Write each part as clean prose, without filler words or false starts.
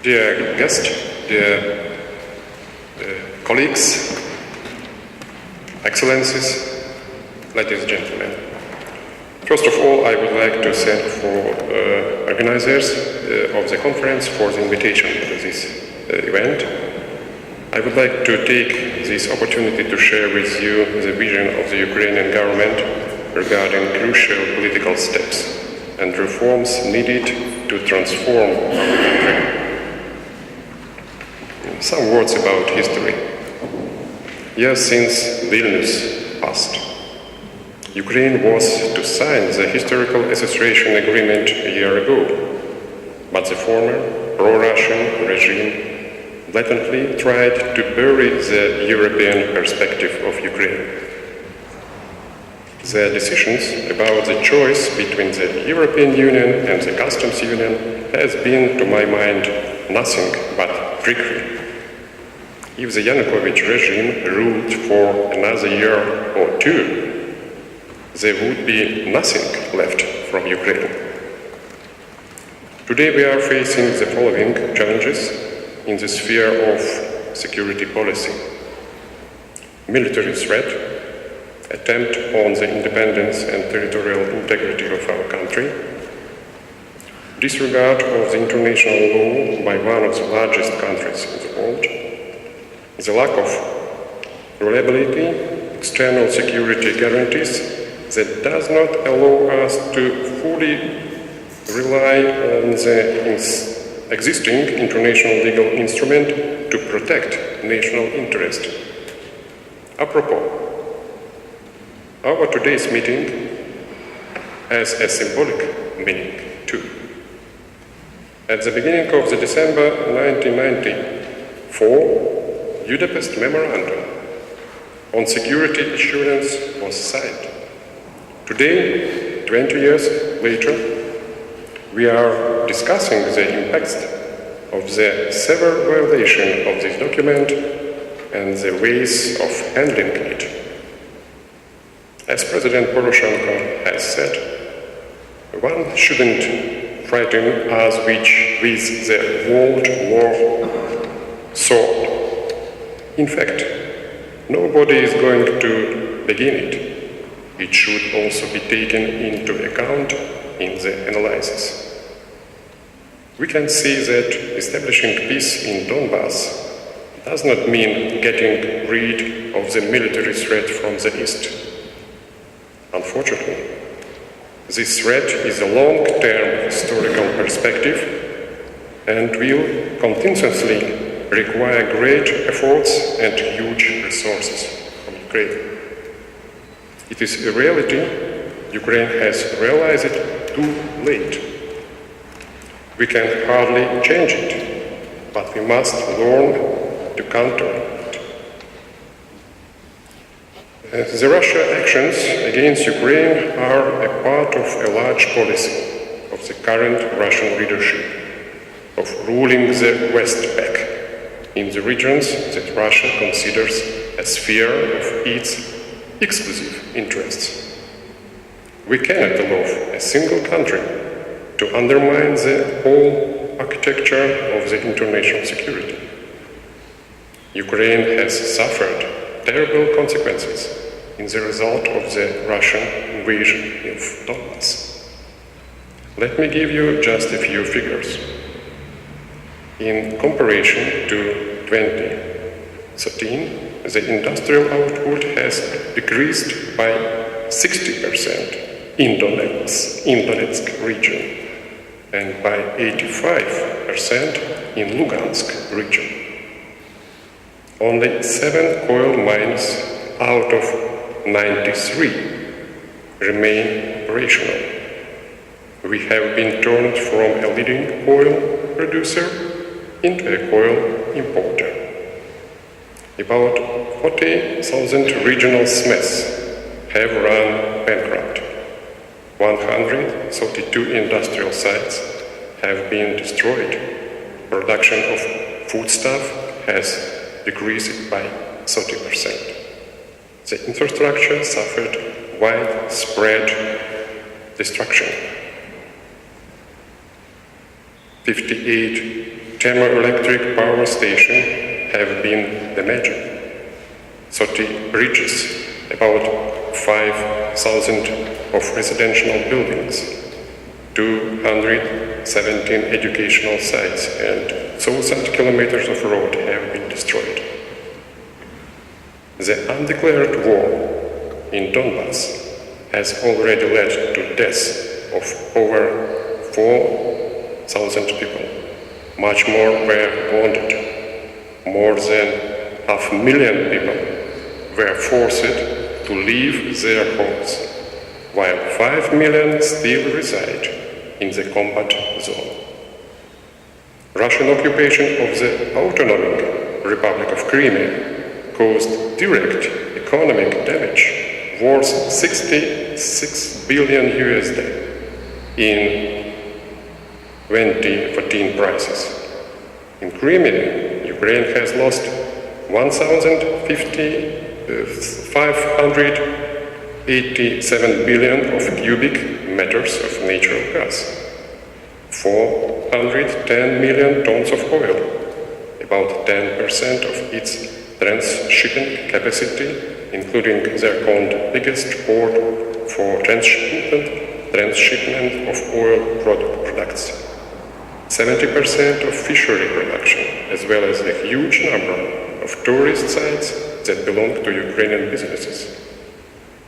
Dear guest, dear colleagues, excellencies, ladies and gentlemen. First of all, I would like to thank for organizers of the conference for the invitation to this event. I would like to take this opportunity to share with you the vision of the Ukrainian government regarding crucial political steps and reforms needed to transform our country. Some words about history. Years since Vilnius passed, Ukraine was to sign the historical association agreement a year ago, but the former pro-Russian regime blatantly tried to bury the European perspective of Ukraine. The decisions about the choice between the European Union and the Customs Union has been, to my mind, nothing but trickery. If the Yanukovych regime ruled for another year or two, there would be nothing left from Ukraine. Today we are facing the following challenges in the sphere of security policy: military threat, attempt on the independence and territorial integrity of our country, disregard of the international law by one of the largest countries in the world, the lack of reliability, external security guarantees that does not allow us to fully rely on the existing international legal instrument to protect national interest. Apropos, our today's meeting has a symbolic meaning too. At the beginning of the December 1994, Budapest Memorandum on security assurance was signed. Today, 20 years later, we are discussing the impacts of the severe violation of this document and the ways of handling it. As President Poroshenko has said, one shouldn't frighten us with the World War sword. In fact, nobody is going to begin it. It should also be taken into account in the analysis. We can see that establishing peace in Donbass does not mean getting rid of the military threat from the east. Unfortunately, this threat is a long-term historical perspective and will continuously require great efforts and huge resources from Ukraine. It is a reality Ukraine has realized it too late. We can hardly change it, but we must learn to counter it. The Russian actions against Ukraine are a part of a large policy of the current Russian leadership of ruling the West back in the regions that Russia considers a sphere of its exclusive interests. We cannot allow a single country to undermine the whole architecture of the international security. Ukraine has suffered terrible consequences in the result of the Russian invasion of Donbass. Let me give you just a few figures. In comparison to 2013, the industrial output has decreased by 60% in Donetsk region and by 85% in Lugansk region. Only 7 coal mines out of 93 remain operational. We have been turned from a leading oil producer into a coal importer. About 40,000 regional smiths have run bankrupt. 132 industrial sites have been destroyed. Production of foodstuff has decreased by 30%. The infrastructure suffered widespread destruction. 58 thermoelectric power stations have been the major. 30 bridges, about 5,000 of residential buildings, 217 educational sites, and 1,000 kilometers of road have been destroyed. The undeclared war in Donbass has already led to deaths of over 4,000 people. Much more were wounded. More than 500,000 people were forced to leave their homes, while 5 million still reside in the combat zone. Russian occupation of the autonomous Republic of Crimea caused direct economic damage worth 66 billion USD in 2014 prices. In Crimea, Ukraine has lost 587 billion of cubic meters of natural gas, 410 million tons of oil, about 10% of its transshipping capacity, including the second biggest port for transshipment of oil products, 70% of fishery production, as well as a huge number of tourist sites that belong to Ukrainian businesses.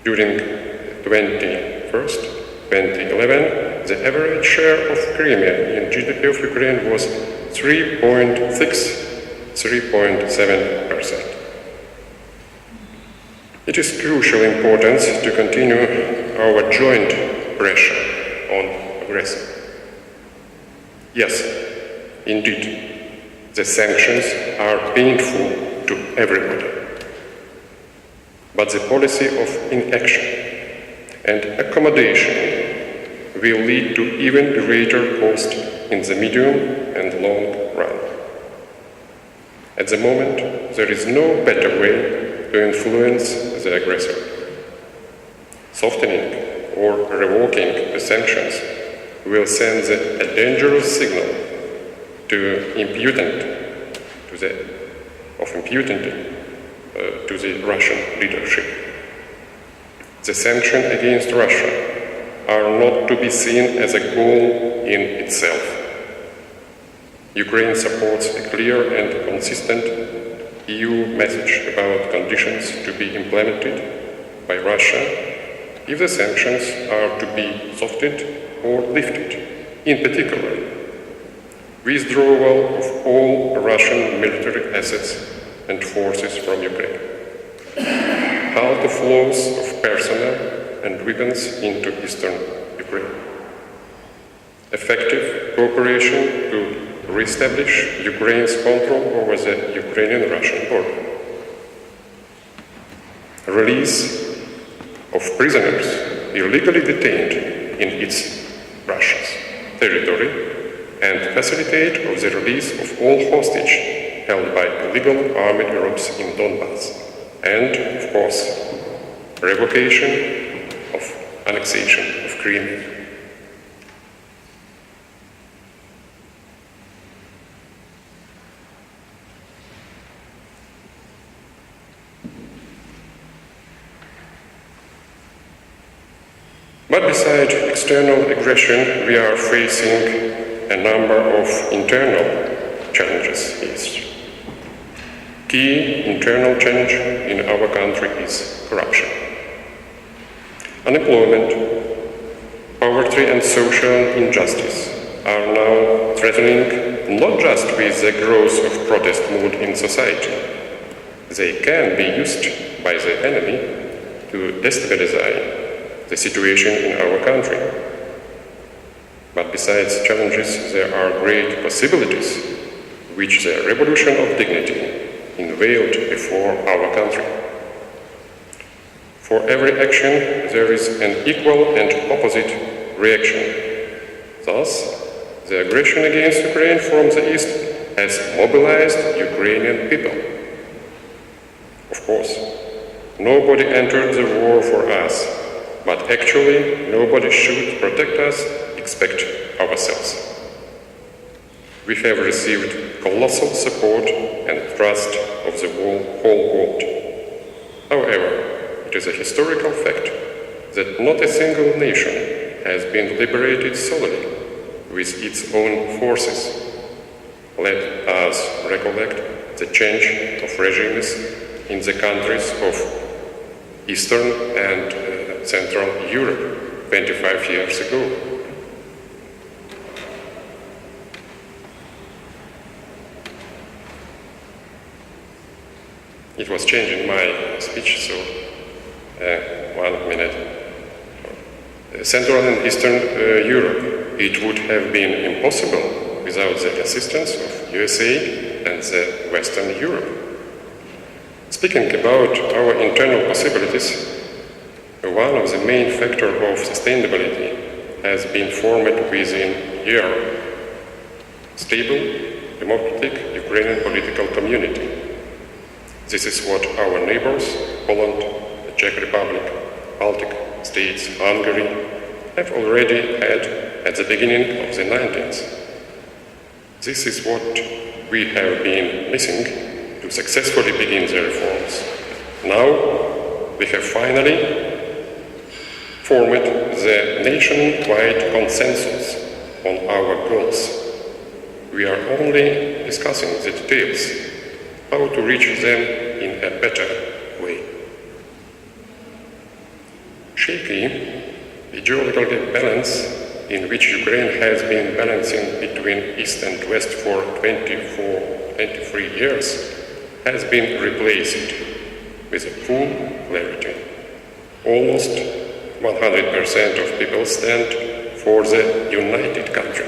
During 2011, the average share of Crimea in GDP of Ukraine was 3.7%. It is crucial importance to continue our joint pressure on aggressor. Yes, indeed, the sanctions are painful to everybody. But the policy of inaction and accommodation will lead to even greater cost in the medium and long run. At the moment, there is no better way to influence the aggressor. Softening or revoking the sanctions will send a dangerous signal to the Russian leadership. The sanctions against Russia are not to be seen as a goal in itself. Ukraine supports a clear and consistent EU message about conditions to be implemented by Russia if the sanctions are to be softened or lifted. In particular, withdrawal of all Russian military assets and forces from Ukraine, halt the flows of personnel and weapons into eastern Ukraine, effective cooperation to re-establish Ukraine's control over the Ukrainian-Russian border, release of prisoners illegally detained in its Russia's territory, and facilitate of the release of all hostages held by illegal armed groups in Donbass, and, of course, revocation of annexation of Crimea. But besides external aggression, we are facing a number of internal challenges. Key internal challenge in our country is corruption. Unemployment, poverty and social injustice are now threatening not just with the growth of protest mood in society. They can be used by the enemy to destabilize the situation in our country. But besides challenges, there are great possibilities which the revolution of dignity unveiled before our country. For every action, there is an equal and opposite reaction. Thus, the aggression against Ukraine from the East has mobilized Ukrainian people. Of course, nobody entered the war for us, but actually nobody should protect us except ourselves. we have received colossal support and trust of the whole world. However, it is a historical fact that not a single nation has been liberated solely with its own forces. Let us recollect the change of regimes in the countries of Eastern and Central Europe 25 years ago. It was changing my speech, so 1 minute. Central and Eastern Europe, it would have been impossible without the assistance of USA and the Western Europe. Speaking about our internal possibilities, one of the main factors of sustainability has been formed within Europe. Stable, democratic Ukrainian political community. This is what our neighbors, Poland, the Czech Republic, Baltic states, Hungary, have already had at the beginning of the 19th. This is what we have been missing to successfully begin the reforms. Now, we have finally formed the nationwide consensus on our goals. We are only discussing the details, how to reach them in a better way. Shaky ideological balance in which Ukraine has been balancing between East and West for 23 years has been replaced with a full clarity. Almost 100% of people stand for the united country.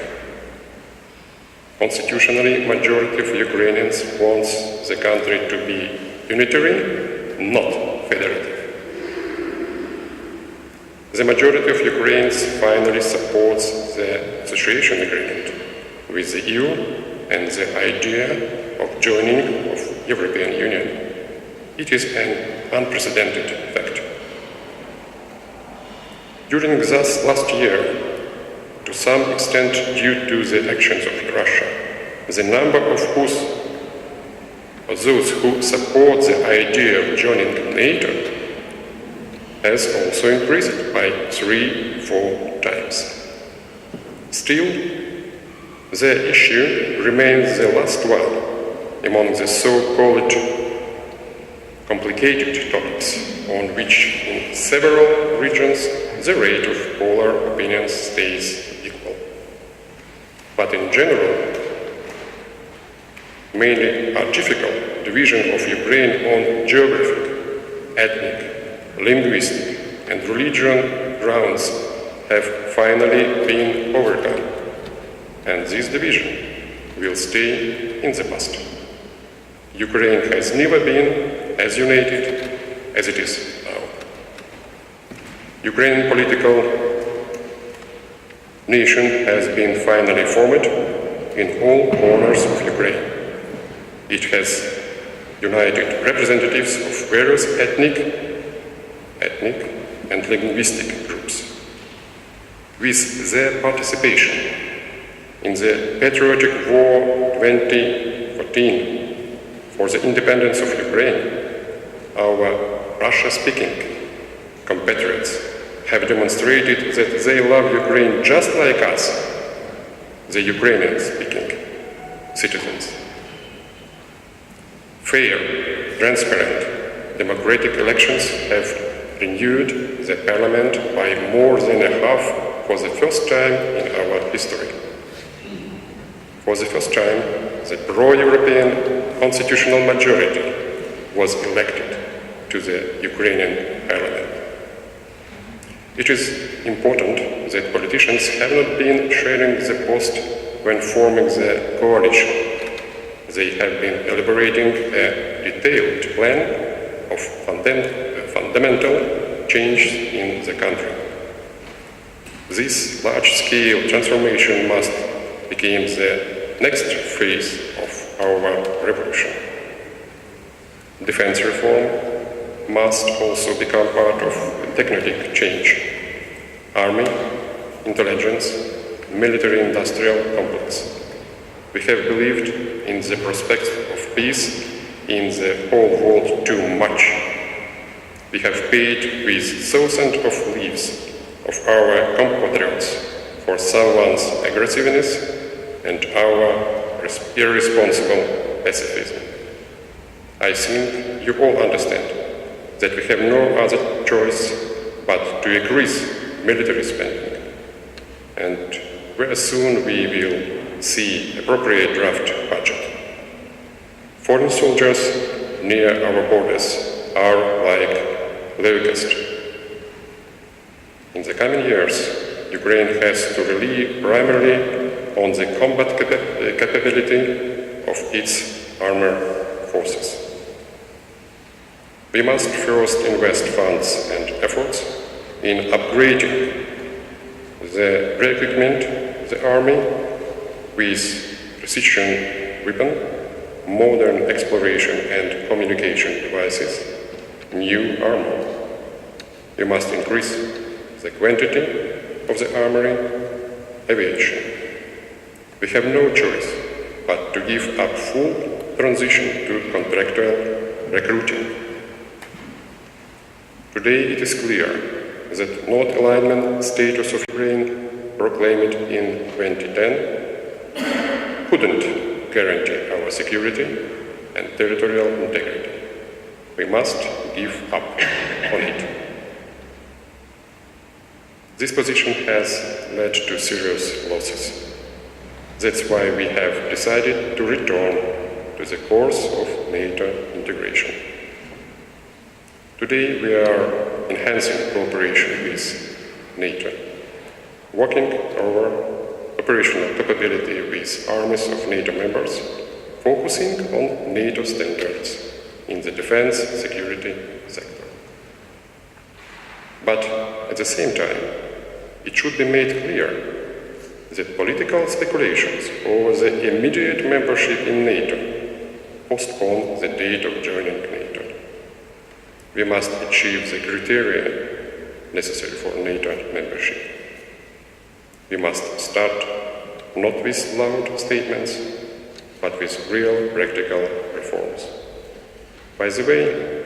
Constitutionally, majority of Ukrainians wants the country to be unitary, not federative. The majority of Ukrainians finally supports the association agreement with the EU and the idea of joining of European Union. It is an unprecedented fact. During this last year, to some extent due to the actions of Russia, the number of those who support the idea of joining NATO has also increased by 3-4 times. Still, the issue remains the last one among the so-called complicated topics on which in several regions the rate of polar opinions stays equal. But in general, mainly artificial division of Ukraine on geographic, ethnic, linguistic and religion grounds have finally been overcome, and this division will stay in the past. Ukraine has never been as united as it is now. Ukrainian political nation has been finally formed in all corners of Ukraine. It has united representatives of various ethnic and linguistic groups. With their participation in the patriotic war 2014 for the independence of Ukraine, our Russia-speaking compatriots have demonstrated that they love Ukraine just like us, the Ukrainian-speaking citizens. Fair, transparent, democratic elections have renewed the parliament by more than a half for the first time in our history. For the first time, the pro-European constitutional majority was elected to the Ukrainian parliament. It is important that politicians have not been sharing the post when forming the coalition. They have been elaborating a detailed plan of fundamental change in the country. This large-scale transformation must become the next phase of our revolution. Defense reform must also become part of technocratic change. Army, intelligence, military-industrial complex. We have believed in the prospects of peace in the whole world too much. We have paid with thousands of lives of our compatriots for someone's aggressiveness and our irresponsible pacifism. I think you all understand that we have no other choice but to increase military spending, and very soon we will see appropriate draft budget. Foreign soldiers near our borders are like locusts. In the coming years, Ukraine has to rely primarily on the combat capability of its armed forces. We must first invest funds and efforts in upgrading the equipment of the army with precision weapons, modern exploration and communication devices, new armor. We must increase the quantity of the armory, aviation. We have no choice but to give up full transition to contractual recruiting. Today it is clear that non-alignment status of Ukraine proclaimed in 2010 couldn't guarantee our security and territorial integrity. We must give up on it. This position has led to serious losses. That's why we have decided to return to the course of NATO integration. Today we are enhancing cooperation with NATO, working our operational capability with armies of NATO members, focusing on NATO standards in the defense security sector. But at the same time, it should be made clear that political speculations over the immediate membership in NATO postpone the date of joining NATO. We must achieve the criteria necessary for NATO membership. We must start not with loud statements, but with real practical reforms. By the way,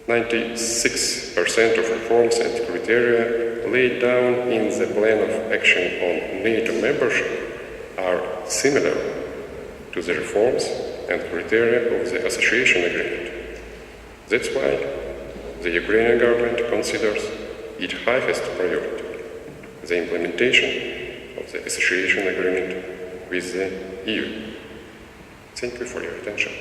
96% of reforms and criteria laid down in the plan of action on NATO membership are similar to the reforms and criteria of the association agreement. That's why the Ukrainian government considers its highest priority the implementation of the association agreement with the EU. Thank you for your attention.